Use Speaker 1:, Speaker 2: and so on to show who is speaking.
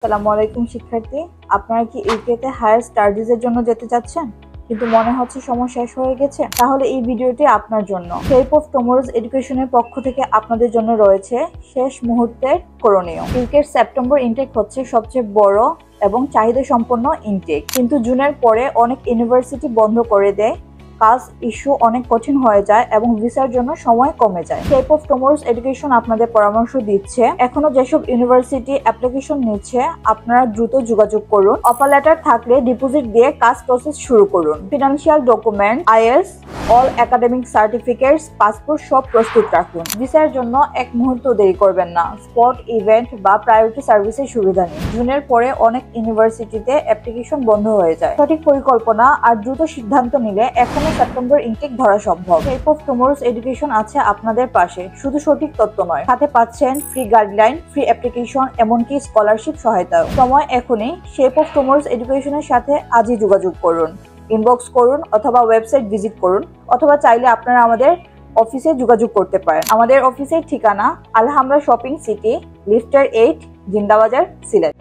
Speaker 1: আসসালামু আলাইকুম শিক্ষার্থী, আপনারা কি ইউকেতে হায়ার স্টাডিজের জন্য যেতে চাচ্ছেন কিন্তু মনে হচ্ছে সময় শেষ হয়ে গেছে? তাহলে এই ভিডিওটি আপনার জন্য। শেপ অফ টুমরোজ এডুকেশনের পক্ষ থেকে আপনাদের জন্য রয়েছে শেষ মুহূর্তের করণীয়। ইউকের সেপ্টেম্বর ইনটেক হচ্ছে সবচেয়ে বড় এবং চাহিদা সম্পন্ন ইনটেক, কিন্তু জুনের পরে অনেক ইউনিভার্সিটি বন্ধ করে দেয়, কাজ ইস্যু অনেক কঠিন হয়ে যায় এবং ভিসার জন্য সময় কমে যায়। শেপ অফ টুমরোজ এডুকেশন আপনাদের পরামর্শ দিচ্ছে, এখনো যেসব ইউনিভার্সিটি অ্যাপ্লিকেশন নিচ্ছে আপনারা দ্রুত যোগাযোগ করুন। অফার লেটার থাকলে ডিপোজিট দিয়ে কাজ প্রসেস শুরু করুন। Financial document, IELTS, all academic certificates, passport সব প্রস্তুত রাখুন। ভিসার জন্য এক মুহূর্ত দেরি করবেন না, স্পট ইভেন্ট বা প্রায়োরিটি সার্ভিসের সুবিধা নিন। জুনের পরে অনেক ইউনিভার্সিটিতে অ্যাপ্লিকেশন বন্ধ হয়ে যায়। সঠিক পরিকল্পনা আর দ্রুত সিদ্ধান্ত নিলে এখনো সেপ্টেম্বর ইনটেক ধরা সম্ভব। শেপ অফ টুমরোজ এডুকেশন আছে আপনাদের পাশে, শুধু সঠিক তথ্য নয়, সাথে পাচ্ছেন ফ্রি গাইডলাইন, ফ্রি অ্যাপ্লিকেশন, এমনকি স্কলারশিপ সহায়তা। সময় এখনই। শেপ অফ টুমরোজ এডুকেশনের সাথে আজই যোগাযোগ করুন, ইনবক্স করুন অথবা ওয়েবসাইট ভিজিট করুন, অথবা চাইলে আপনারা আমাদের অফিসে যোগাযোগ করতে পারেন। আমাদের অফিসের ঠিকানা আলহামরা শপিং সিটি, লিফটার 8, জিন্দাবাজার, সিলেট।